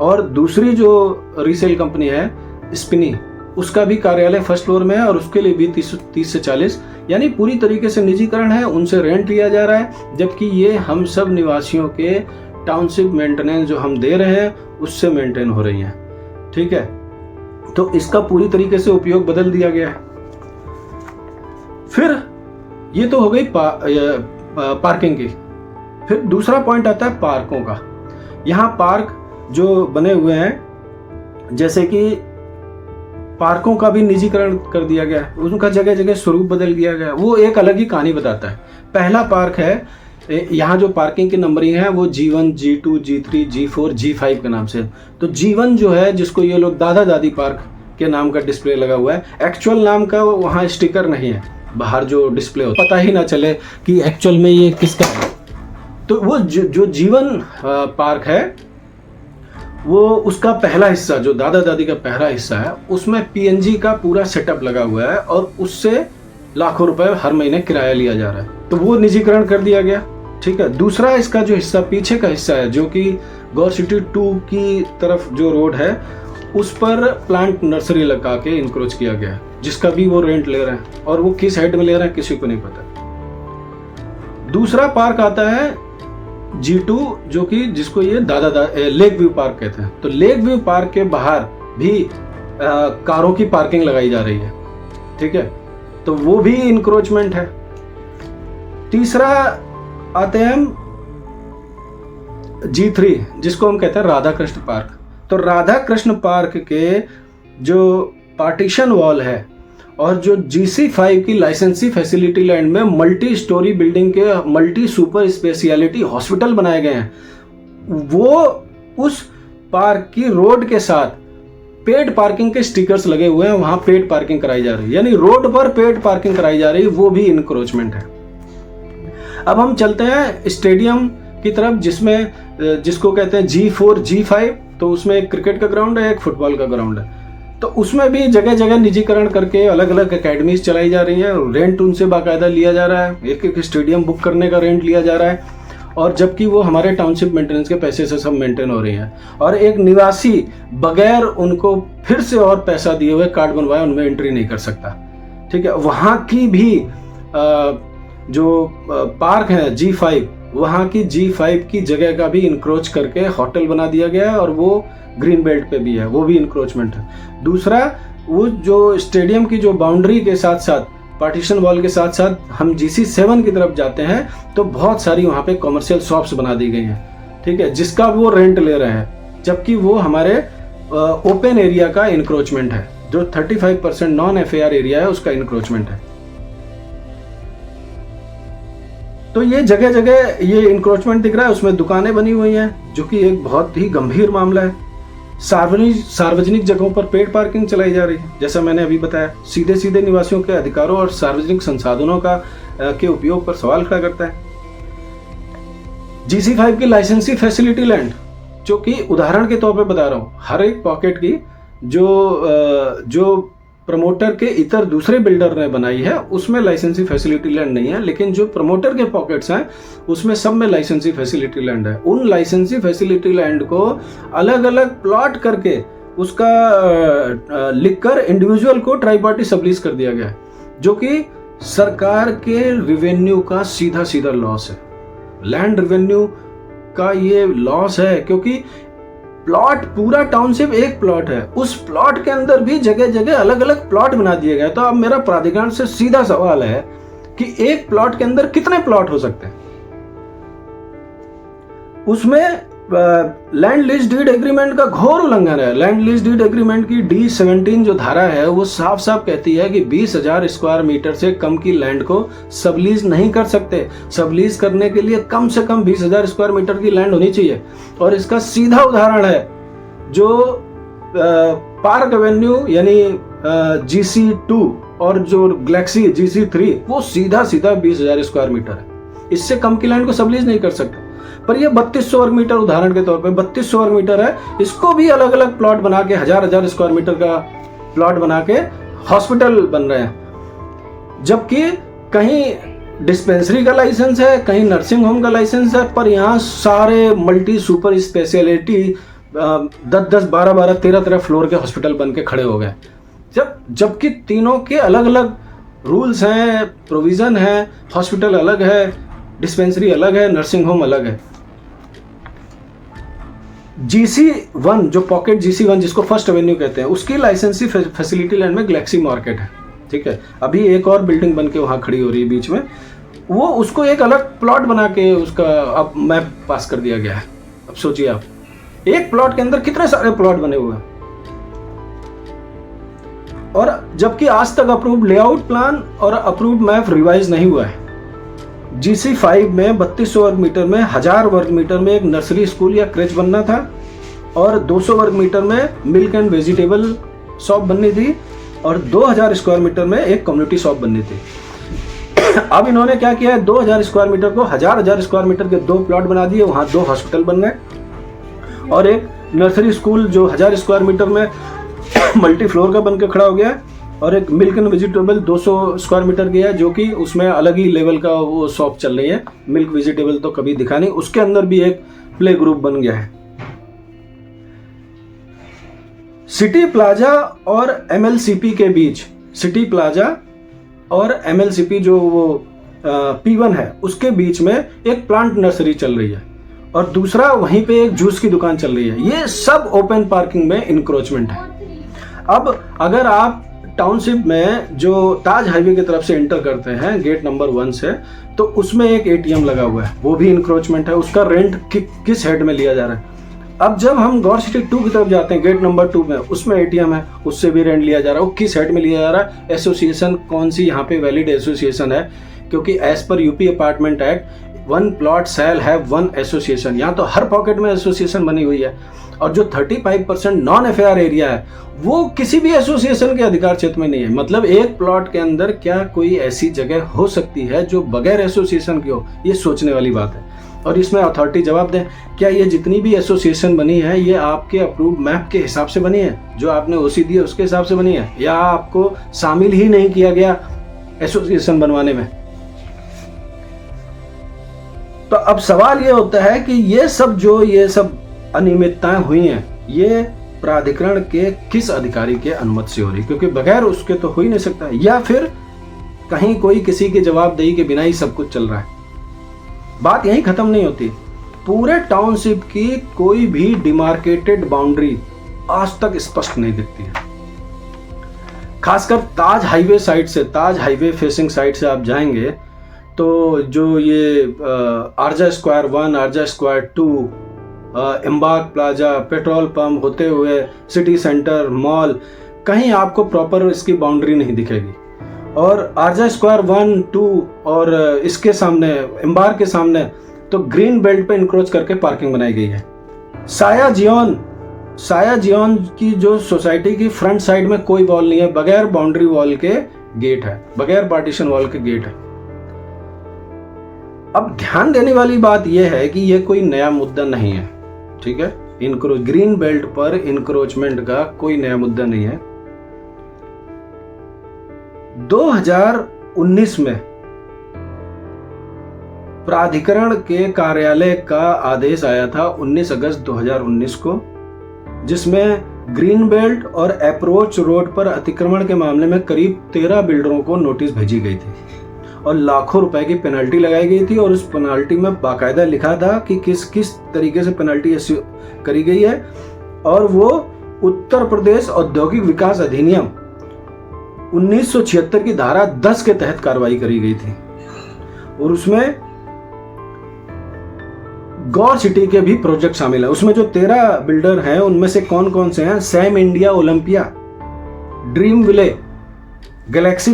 और दूसरी जो रीसेल कंपनी है स्पिनी, उसका भी कार्यालय फर्स्ट फ्लोर में है और उसके लिए भी 30 से 40, यानी पूरी तरीके से निजीकरण है, उनसे रेंट लिया जा रहा है। जबकि ये हम सब निवासियों के टाउनशिप मेंटेनेंस जो हम दे रहे हैं उससे मेंटेन हो रही है, ठीक है। तो इसका पूरी तरीके से उपयोग बदल दिया गया है। फिर ये तो हो गई पार्किंग की। फिर दूसरा पॉइंट आता है पार्कों का। यहाँ पार्क जो बने हुए हैं, जैसे कि पार्कों का भी निजीकरण कर दिया गया है, उनका जगह जगह स्वरूप बदल दिया गया है। वो एक अलग ही कहानी बताता है। पहला पार्क है, यहाँ जो पार्किंग की नंबरिंग है वो G1, G2, G3, G4, G5 के नाम से। तो G1 जो है, जिसको ये लोग दादा दादी पार्क के नाम का डिस्प्ले लगा हुआ है, एक्चुअल नाम का वहाँ स्टिकर नहीं है, बाहर जो डिस्प्ले हो पता ही ना चले कि एक्चुअल में ये किसका है। तो वो जो G1 पार्क है, वो उसका पहला हिस्सा, जो दादा दादी का पहला हिस्सा है, उसमें PNG का पूरा सेटअप लगा हुआ है और उससे लाखों रुपए हर महीने किराया लिया जा रहा है। तो वो निजीकरण कर दिया गया, ठीक है। दूसरा इसका जो हिस्सा पीछे का हिस्सा है, जो कि गौर सिटी 2 की तरफ जो रोड है, उस पर प्लांट नर्सरी लगा के इंक्रोच किया गया है, जिसका भी वो रेंट ले रहे हैं। और वो किस हेड में ले रहे हैं किसी को नहीं पता। दूसरा पार्क आता है G2, जो कि जिसको ये लेक व्यू पार्क कहते हैं। तो लेक व्यू पार्क के बाहर भी कारों की पार्किंग लगाई जा रही है, ठीक है। तो वो भी इंक्रोचमेंट है। तीसरा आते हैं G3, जिसको हम कहते हैं राधा कृष्ण पार्क। तो राधा कृष्ण पार्क के जो पार्टीशन वॉल है और जो GC5 की लाइसेंसी फैसिलिटी लैंड में मल्टी स्टोरी बिल्डिंग के मल्टी सुपर स्पेशलिटी हॉस्पिटल बनाए गए हैं, वो उस पार्क की रोड के साथ पेड पार्किंग के स्टिकर्स लगे हुए हैं, वहां पेड पार्किंग कराई जा रही है, यानी रोड पर पेड पार्किंग कराई जा रही है। वो भी इंक्रोचमेंट है। अब हम चलते हैं स्टेडियम की तरफ, जिसमें जिसको कहते हैं G4 G5, तो उसमें एक क्रिकेट का ग्राउंड है, एक फुटबॉल का ग्राउंड है। तो उसमें भी जगह जगह निजीकरण करके अलग अलग एकेडमीज चलाई जा रही हैं, रेंट उनसे बाकायदा लिया जा रहा है, एक एक स्टेडियम बुक करने का रेंट लिया जा रहा है, और जबकि वो हमारे टाउनशिप मेंटेनेंस के पैसे से सब मेंटेन हो रही हैं। और एक निवासी बगैर उनको फिर से और पैसा दिए हुए कार्ड बनवाए उनमें एंट्री नहीं कर सकता। ठीक है, वहाँ की भी जो पार्क है G5, वहाँ की G5 की जगह का भी इंक्रोच करके होटल बना दिया गया है, और वो ग्रीन बेल्ट पे भी है, वो भी इंक्रोचमेंट है। दूसरा, वो जो स्टेडियम की जो बाउंड्री के साथ साथ पार्टीशन वॉल के साथ साथ हम GC7 की तरफ जाते हैं तो बहुत सारी वहाँ पे कॉमर्शियल शॉप्स बना दी गई हैं। ठीक है, जिसका वो रेंट ले रहे हैं, जबकि वो हमारे ओपन एरिया का इंक्रोचमेंट है, जो 35% नॉन FAR एरिया है उसका इंक्रोचमेंट है। तो ये जगह जगह ये इंक्रोचमेंट दिख रहा है, उसमें दुकानें बनी हुई हैं, जो कि एक बहुत ही गंभीर मामला है। सार्वजनिक जगहों पर पेड पार्किंग चलाई जा रही है, जैसा मैंने अभी बताया, सीधे सीधे निवासियों के अधिकारों और सार्वजनिक संसाधनों के उपयोग पर सवाल खड़ा करता है। GC5 की लाइसेंसी फैसिलिटी लैंड, जो कि उदाहरण के तौर पे बता रहा हूँ, हर एक पॉकेट की जो प्रमोटर के इतर दूसरे बिल्डर ने बनाई है उसमें लाइसेंसी फैसिलिटी लैंड नहीं है, लेकिन जो प्रमोटर के पॉकेट्स हैं उसमें सब में लाइसेंसी फैसिलिटी लैंड है। उन लाइसेंसी फैसिलिटी लैंड को अलग अलग प्लॉट करके उसका लिखकर इंडिविजुअल को ट्राई पार्टी सबलीज कर दिया गया है, जो कि सरकार के रेवेन्यू का सीधा सीधा लॉस है। लैंड रेवेन्यू का ये लॉस है, क्योंकि प्लॉट, पूरा टाउनशिप एक प्लॉट है, उस प्लॉट के अंदर भी जगह जगह अलग अलग प्लॉट बना दिए गए। तो अब मेरा प्राधिकरण से सीधा सवाल है कि एक प्लॉट के अंदर कितने प्लॉट हो सकते हैं? उसमें लैंड लीज डीड एग्रीमेंट का घोर उल्लंघन है। लैंड लीज डीड एग्रीमेंट की D17 जो धारा है वो साफ साफ कहती है कि 20,000 स्क्वायर मीटर से कम की लैंड को सबलीज नहीं कर सकते। सबलीज करने के लिए कम से कम 20,000 स्क्वायर मीटर की लैंड होनी चाहिए। और इसका सीधा उदाहरण है जो पार्क एवेन्यू यानी GC2 और जो गैलेक्सी GC3, वो सीधा सीधा 20,000 स्क्वायर मीटर है। इससे कम की लैंड को सबलीज नहीं कर सकते। पर ये 3200 वर्ग मीटर, उदाहरण के तौर पे 3200 वर्ग मीटर है, इसको भी अलग अलग प्लॉट बना के 1000 स्क्वायर मीटर का प्लॉट बना के हॉस्पिटल बन रहे हैं। जबकि कहीं डिस्पेंसरी का लाइसेंस है, कहीं नर्सिंग होम का लाइसेंस है, पर यहाँ सारे मल्टी सुपर स्पेशलिटी 10-10, 12-12, 13-13 फ्लोर के हॉस्पिटल बन के खड़े हो गए। जबकि तीनों के अलग अलग रूल्स हैं, प्रोविजन है, हॉस्पिटल अलग है, डिस्पेंसरी अलग है, नर्सिंग होम अलग है। GC1 जो पॉकेट GC1 जिसको फर्स्ट एवेन्यू कहते हैं, उसकी लाइसेंसी फैसिलिटी लैंड में गैलेक्सी मार्केट है। ठीक है, अभी एक और बिल्डिंग बन के वहाँ खड़ी हो रही है बीच में, वो उसको एक अलग प्लॉट बना के उसका अब मैप पास कर दिया गया है। अब सोचिए आप, एक प्लॉट के अंदर कितने सारे प्लॉट बने हुए हैं, और जबकि आज तक अप्रूव्ड लेआउट प्लान और अप्रूव्ड मैप रिवाइज नहीं हुआ है। GC5 में 3200 वर्ग मीटर में 1000 वर्ग मीटर में एक नर्सरी स्कूल या क्रेच बनना था, और 200 वर्ग मीटर में मिल्क एंड वेजिटेबल शॉप बननी थी, और 2000 स्क्वायर मीटर में एक कम्युनिटी शॉप बननी थी। अब इन्होंने क्या किया है, 2000 स्क्वायर मीटर को 1000 स्क्वायर मीटर के 2 प्लॉट बना दिए, वहाँ 2 हॉस्पिटल बन गए, और एक नर्सरी स्कूल जो 1000 स्क्वायर मीटर में मल्टी फ्लोर का बन के खड़ा हो गया, और एक milk and vegetable 200 square metre की है, जो कि उसमें अलग ही लेवल का वो शॉप चल रही है। मिल्क वेजिटेबल तो कभी दिखा नहीं, उसके अंदर भी एक प्ले ग्रुप बन गया है। सिटी प्लाजा और MLCP के बीच, सिटी प्लाजा और MLCP जो वो P1 है उसके बीच में एक प्लांट नर्सरी चल रही है, और दूसरा वहीं पे एक जूस की दुकान चल रही है। ये सब ओपन पार्किंग में इंक्रोचमेंट है। अब अगर आप टाउनशिप में जो ताज हाईवे की तरफ से एंटर करते हैं गेट नंबर 1 से, तो उसमें एक ATM लगा हुआ है, वो भी इंक्रोचमेंट है। उसका रेंट किस हेड में लिया जा रहा है? अब जब हम गौर सिटी 2 की तरफ जाते हैं गेट नंबर 2 में, उसमें ATM है, उससे भी रेंट लिया जा रहा है। वो किस हेड में लिया जा रहा है? एसोसिएशन कौन सी यहाँ पे वैलिड एसोसिएशन है? क्योंकि as per UP apartment act 1 plot sale है 1 एसोसिएशन। यहाँ तो हर पॉकेट में एसोसिएशन बनी हुई है, और जो 35% नॉन FAR एरिया है वो किसी भी एसोसिएशन के अधिकार क्षेत्र में नहीं है। मतलब एक प्लॉट के अंदर क्या कोई ऐसी जगह हो सकती है जो बगैर एसोसिएशन की हो? ये सोचने वाली बात है। और इसमें अथॉरिटी जवाब दें, क्या ये जितनी भी एसोसिएशन बनी है ये आपके अप्रूव्ड मैप के हिसाब से बनी है, जो आपने ओसी दी है उसके हिसाब से बनी है, या आपको शामिल ही नहीं किया गया एसोसिएशन बनवाने में? तो अब सवाल ये होता है कि ये सब अनियमितताएं हुई हैं, ये प्राधिकरण के किस अधिकारी के अनुमति से हो रही? क्योंकि बगैर उसके तो हो ही नहीं सकता, या फिर कहीं कोई किसी की जवाबदेही के बिना ही सब कुछ चल रहा है। बात यहीं खत्म नहीं होती। पूरे टाउनशिप की कोई भी डिमार्केटेड बाउंड्री आज तक स्पष्ट नहीं दिखती है। खासकर ताज हाईवे साइड से, ताज हाईवे फेसिंग साइड से आप जाएंगे तो जो ये आरजा स्क्वायर 1, आरजा square 2, embark plaza, petrol pump होते हुए सिटी सेंटर, मॉल, कहीं आपको प्रॉपर इसकी बाउंड्री नहीं दिखेगी। और आरजा स्क्वायर 1, 2 और इसके सामने, एम्बार्क के सामने तो ग्रीन बेल्ट पे इंक्रोच करके पार्किंग बनाई गई है। साया जियोन की जो सोसाइटी की फ्रंट साइड में कोई वॉल नहीं है, बगैर बाउंड्री वॉल के गेट है, बगैर पार्टीशन वॉल के गेट है। अब ध्यान देने वाली बात यह है कि यह कोई नया मुद्दा नहीं है, ठीक है। ग्रीन बेल्ट पर इंक्रोचमेंट का कोई नया मुद्दा नहीं है। 2019 में प्राधिकरण के कार्यालय का आदेश आया था 19 अगस्त 2019 को, जिसमें ग्रीन बेल्ट और अप्रोच रोड पर अतिक्रमण के मामले में करीब 13 बिल्डरों को नोटिस भेजी गई थी और लाखों रुपए की पेनल्टी लगाई गई थी। और उस पेनल्टी में बाकायदा लिखा था कि किस किस तरीके से पेनल्टी करी गई है, और वो उत्तर प्रदेश औद्योगिक विकास अधिनियम 1976 की धारा 10 के तहत कार्रवाई करी गई थी। और उसमें गौर सिटी के भी प्रोजेक्ट शामिल है। उसमें जो 13 बिल्डर हैं उनमें से कौन कौन से हैं? सैम इंडिया ओलंपिया, ड्रीम विले, गैलेक्सी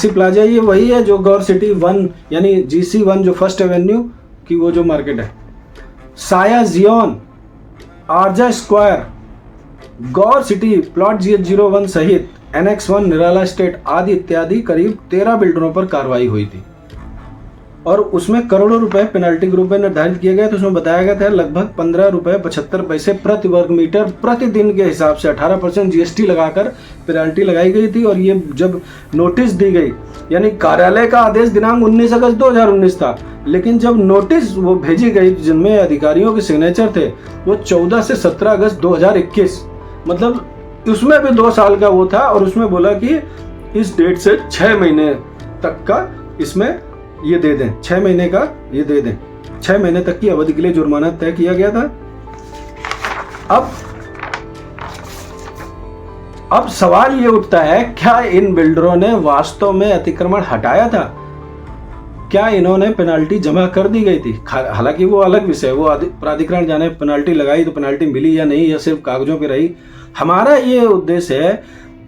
प्लाजा ये वही है जो गौर सिटी 1 यानी GC1 जो फर्स्ट एवेन्यू की वो जो मार्केट है, साया जियोन, आरजा स्क्वायर, गौर सिटी प्लॉट GH01 सहित NX 1 निराला स्टेट आदि इत्यादि करीब 13 बिल्डरों पर कार्रवाई हुई थी। और उसमें करोड़ों रुपए पेनल्टी के रूप में निर्धारित किए गए। तो उसमें बताया गया था लगभग 15 रुपए 75 पैसे प्रति वर्ग मीटर प्रतिदिन के हिसाब से 18% GST लगाकर पेनल्टी लगाई गई थी। और ये जब नोटिस दी गई, यानी कार्यालय का आदेश दिनांक 19 अगस्त 2019 था, लेकिन जब नोटिस वो भेजी गई जिनमें अधिकारियों के सिग्नेचर थे वो 14 से 17 अगस्त 2021, मतलब उसमें भी 2 साल का वो था। और उसमें बोला कि इस डेट से 6 महीने तक का इसमें ये दे दें, 6 महीने का ये दे दें, 6 महीने तक की अवधि के लिए जुर्माना तय किया गया था। अब सवाल ये उठता है, क्या इन बिल्डरों ने वास्तव में अतिक्रमण हटाया था? क्या इन्होंने पेनल्टी जमा कर दी गई थी? हालांकि वो अलग विषय, वो प्राधिकरण जाने पेनल्टी लगाई तो पेनल्टी मिली या नहीं, या सिर्फ कागजों पे रही। हमारा ये उद्देश्य है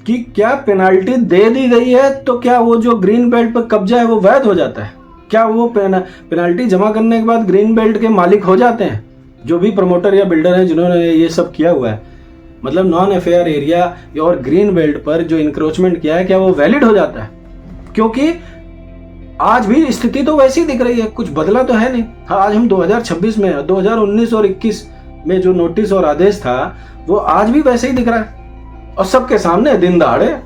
कि क्या पेनल्टी दे दी गई है तो क्या वो जो ग्रीन बेल्ट पर कब्जा है वो वैध हो जाता है? क्या वो पेनल्टी जमा करने के बाद ग्रीन बेल्ट के मालिक हो जाते हैं जो भी प्रमोटर या बिल्डर हैं जिन्होंने ये सब किया हुआ है? मतलब नॉन एफआईआर एरिया और ग्रीन बेल्ट पर जो इंक्रोचमेंट किया है, क्या वो वैलिड हो जाता है? क्योंकि आज भी स्थिति तो वैसी दिख रही है, कुछ बदला तो है नहीं। हाँ, आज हम 2026 में, 2019 और 21 में जो नोटिस और आदेश था वो आज भी वैसे ही दिख रहा है और सबके सामने दिन दहाड़े।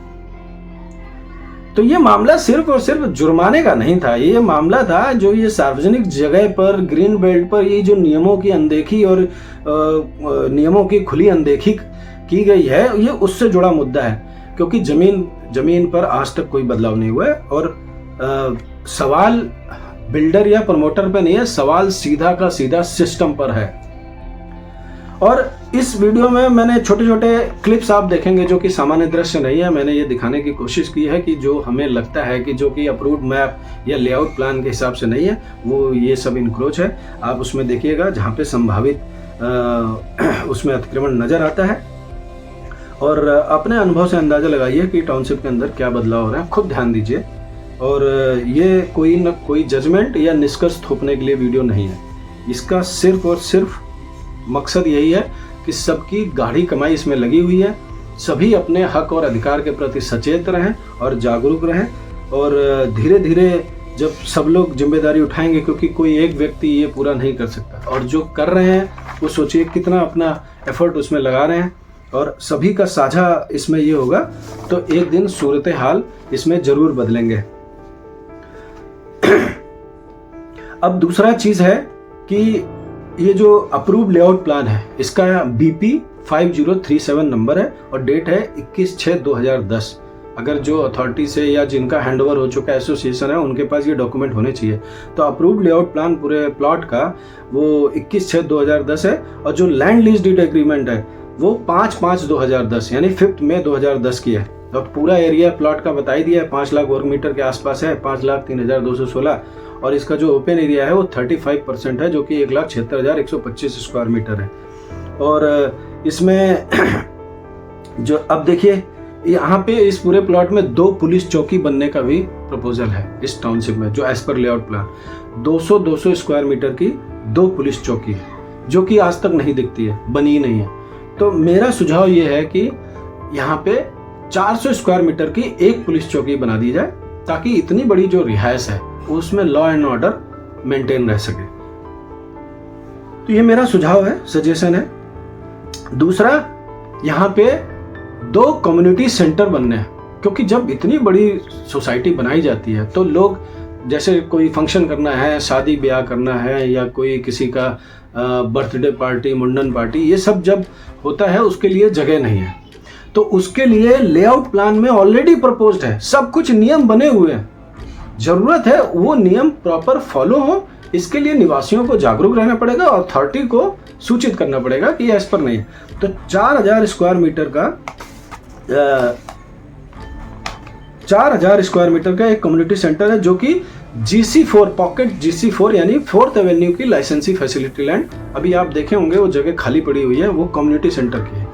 तो ये मामला सिर्फ और सिर्फ जुर्माने का नहीं था, ये मामला था जो ये सार्वजनिक जगह पर ग्रीन बेल्ट पर ये जो नियमों की अनदेखी और नियमों की खुली अनदेखी की गई है, ये उससे जुड़ा मुद्दा है। क्योंकि जमीन पर आज तक कोई बदलाव नहीं हुआ है। और सवाल बिल्डर या प्रमोटर पे नहीं है, सवाल सीधा का सीधा सिस्टम पर है। और इस वीडियो में मैंने छोटे छोटे क्लिप्स आप देखेंगे जो कि सामान्य दृश्य नहीं है। मैंने ये दिखाने की कोशिश की है कि जो हमें लगता है कि जो कि अप्रूव्ड मैप या लेआउट प्लान के हिसाब से नहीं है, वो ये सब इंक्रोच है। आप उसमें देखिएगा जहाँ पे संभावित उसमें अतिक्रमण नज़र आता है। और अपने अनुभव से अंदाज़ा लगाइए कि टाउनशिप के अंदर क्या बदलाव हो रहा है, खुद ध्यान दीजिए। और ये कोई न कोई जजमेंट या निष्कर्ष थोपने के लिए वीडियो नहीं है। इसका सिर्फ और सिर्फ मकसद यही है कि सबकी गाढ़ी कमाई इसमें लगी हुई है, सभी अपने हक और अधिकार के प्रति सचेत रहें और जागरूक रहें। और धीरे धीरे जब सब लोग जिम्मेदारी उठाएंगे, क्योंकि कोई एक व्यक्ति ये पूरा नहीं कर सकता, और जो कर रहे हैं वो सोचिए कितना अपना एफर्ट उसमें लगा रहे हैं, और सभी का साझा इसमें ये होगा तो एक दिन सूरत हाल इसमें जरूर बदलेंगे। अब दूसरा चीज है कि ये जो अप्रूव लेआउट प्लान है इसका BP 5037 नंबर है और डेट है 21/6/2010। अगर जो अथॉरिटी से या जिनका हैंडओवर हो चुका एसोसिएशन है उनके पास ये डॉक्यूमेंट होने चाहिए। तो अप्रूव लेआउट प्लान पूरे प्लॉट का वो 21/6/2010 है, और जो लैंड लीज डीड एग्रीमेंट है वो 5/5/2010 यानी 5 मई 2010 की है। तो पूरा एरिया प्लॉट का बता ही दिया है, 5 लाख वर्ग मीटर के आसपास है, 5,03,216, और इसका जो ओपन एरिया है वो 35% है, जो कि 1,76,125 स्क्वायर मीटर है। और इसमें जो अब देखिए यहाँ पे इस पूरे प्लॉट में 2 पुलिस चौकी बनने का भी प्रपोजल है इस टाउनशिप में, जो as per layout plan 200 square metre की 2 पुलिस चौकी है, जो कि आज तक नहीं दिखती है, बनी नहीं है। तो मेरा सुझाव ये है कि यहाँ पे 400 स्क्वायर मीटर की 1 पुलिस चौकी बना दी जाए, ताकि इतनी बड़ी जो रिहायश है उसमें लॉ एंड ऑर्डर मेंटेन रह सके। तो ये मेरा सुझाव है, सजेशन है। दूसरा, यहाँ पे 2 कम्युनिटी सेंटर बनने हैं, क्योंकि जब इतनी बड़ी सोसाइटी बनाई जाती है तो लोग, जैसे कोई फंक्शन करना है, शादी ब्याह करना है, या कोई किसी का बर्थडे पार्टी, मुंडन पार्टी, ये सब जब होता है उसके लिए जगह नहीं है। तो उसके लिए लेआउट प्लान में ऑलरेडी प्रपोज्ड है, सब कुछ नियम बने हुए हैं। जरूरत है वो नियम प्रॉपर फॉलो हो, इसके लिए निवासियों को जागरूक रहना पड़ेगा, अथॉरिटी को सूचित करना पड़ेगा कि एज पर नहीं है। तो 4000 स्क्वायर मीटर का 4000 स्क्वायर मीटर का एक कम्युनिटी सेंटर है, जो कि GC4 पॉकेट GC4 यानी 4th एवेन्यू की लाइसेंसी फैसिलिटी लैंड, अभी आप देखे होंगे वो जगह खाली पड़ी हुई है, वो कम्युनिटी सेंटर की है।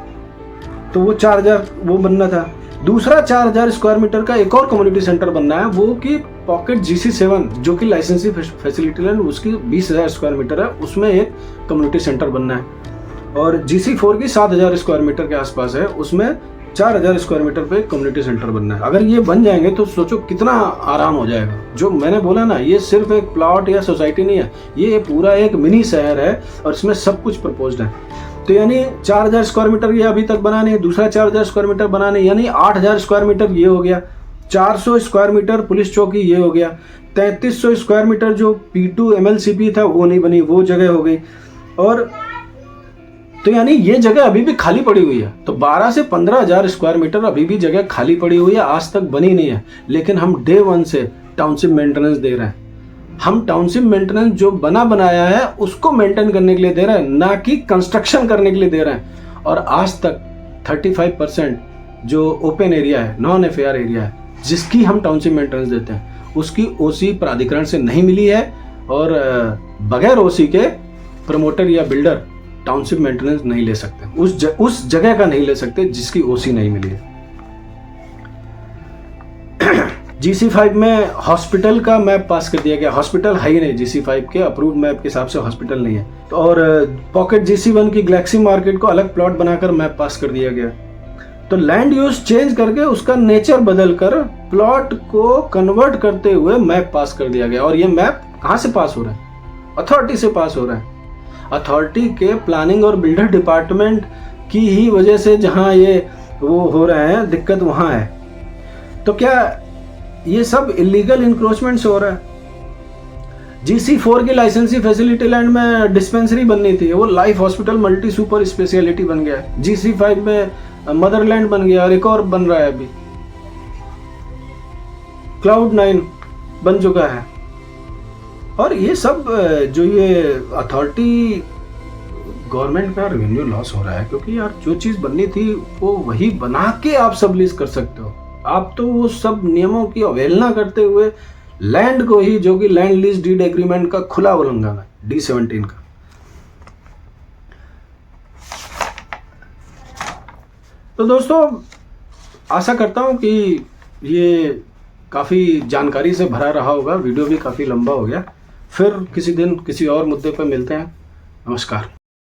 तो वो 4000 वो बनना था। दूसरा 4000 स्क्वायर मीटर का एक और कम्युनिटी सेंटर बनना है, वो कि पॉकेट GC7 जो कि लाइसेंसी फैसिलिटी लैंड, उसकी 20,000 स्क्वायर मीटर है, उसमें एक कम्युनिटी सेंटर बनना है। और GC4 की 7000 स्क्वायर मीटर के आसपास है, उसमें 4000 स्क्वायर मीटर पे कम्युनिटी सेंटर बनना है। अगर ये बन जाएंगे तो सोचो कितना आराम हो जाएगा। जो मैंने बोला ना, ये सिर्फ एक प्लॉट या सोसाइटी नहीं है, ये पूरा एक मिनी शहर है और इसमें सब कुछ प्रपोज्ड है। तो यानी 4000 स्क्वायर मीटर ये अभी तक बना नहीं है, दूसरा 4000 स्क्वायर मीटर बना नहीं, यानी 8000 स्क्वायर मीटर ये हो गया, 400 स्क्वायर मीटर पुलिस चौकी ये हो गया, 3300 स्क्वायर मीटर जो P2 MLCP था वो नहीं बनी, वो जगह हो गई। और तो यानी ये जगह अभी भी खाली पड़ी हुई है। तो 12 से 15,000 स्क्वायर मीटर अभी भी जगह खाली पड़ी हुई है, आज तक बनी नहीं है। लेकिन हम डे 1 से टाउनशिप मेंटेनेंस दे रहे हैं। हम टाउनशिप मेंटेनेंस जो बना बनाया है उसको मेंटेन करने के लिए दे रहे हैं, ना कि कंस्ट्रक्शन करने के लिए दे रहे हैं। और आज तक 35% जो ओपन एरिया है, नॉन FAR एरिया है, जिसकी हम टाउनशिप मेंटेनेंस देते हैं, उसकी OC प्राधिकरण से नहीं मिली है। और बगैर OC के प्रमोटर या बिल्डर टाउनशिप मेंटेनेंस नहीं ले सकते, उस जगह का नहीं ले सकते जिसकी OC नहीं मिली है। GC5 में हॉस्पिटल का मैप पास कर दिया गया, हॉस्पिटल है ही नहीं, GC5 के अप्रूव्ड मैप के हिसाब से हॉस्पिटल नहीं है। और पॉकेट GC1 की गैलेक्सी मार्केट को अलग प्लॉट बनाकर मैप पास कर दिया गया। तो लैंड यूज चेंज करके उसका नेचर बदल कर प्लॉट को कन्वर्ट करते हुए मैप पास कर दिया गया। और ये मैप कहाँ से पास हो रहा है? अथॉरिटी से पास हो रहा है। अथॉरिटी के प्लानिंग और बिल्डर डिपार्टमेंट की ही वजह से जहाँ ये वो हो रहे हैं, दिक्कत वहाँ है। तो क्या ये सब इलीगल इंक्रोचमेंट से हो रहा है? GC4 की लाइसेंसी फैसिलिटी लैंड में डिस्पेंसरी बननी थी, वो life hospital multi super speciality बन गया है। GC5 में मदरलैंड बन गया और एक और बन रहा है, अभी Cloud9 बन चुका है। और ये सब जो ये अथॉरिटी गवर्नमेंट का रेवेन्यू लॉस हो रहा है, क्योंकि यार जो चीज़ बननी थी वो वही बना के आप सब लीज कर सकते हो। आप तो वो सब नियमों की अवहेलना करते हुए लैंड को ही, जो कि लैंड लीज डीड एग्रीमेंट का खुला उल्लंघन है, D17 का। तो दोस्तों, आशा करता हूं कि ये काफ़ी जानकारी से भरा रहा होगा, वीडियो भी काफ़ी लंबा हो गया। फिर किसी दिन किसी और मुद्दे पर मिलते हैं। नमस्कार।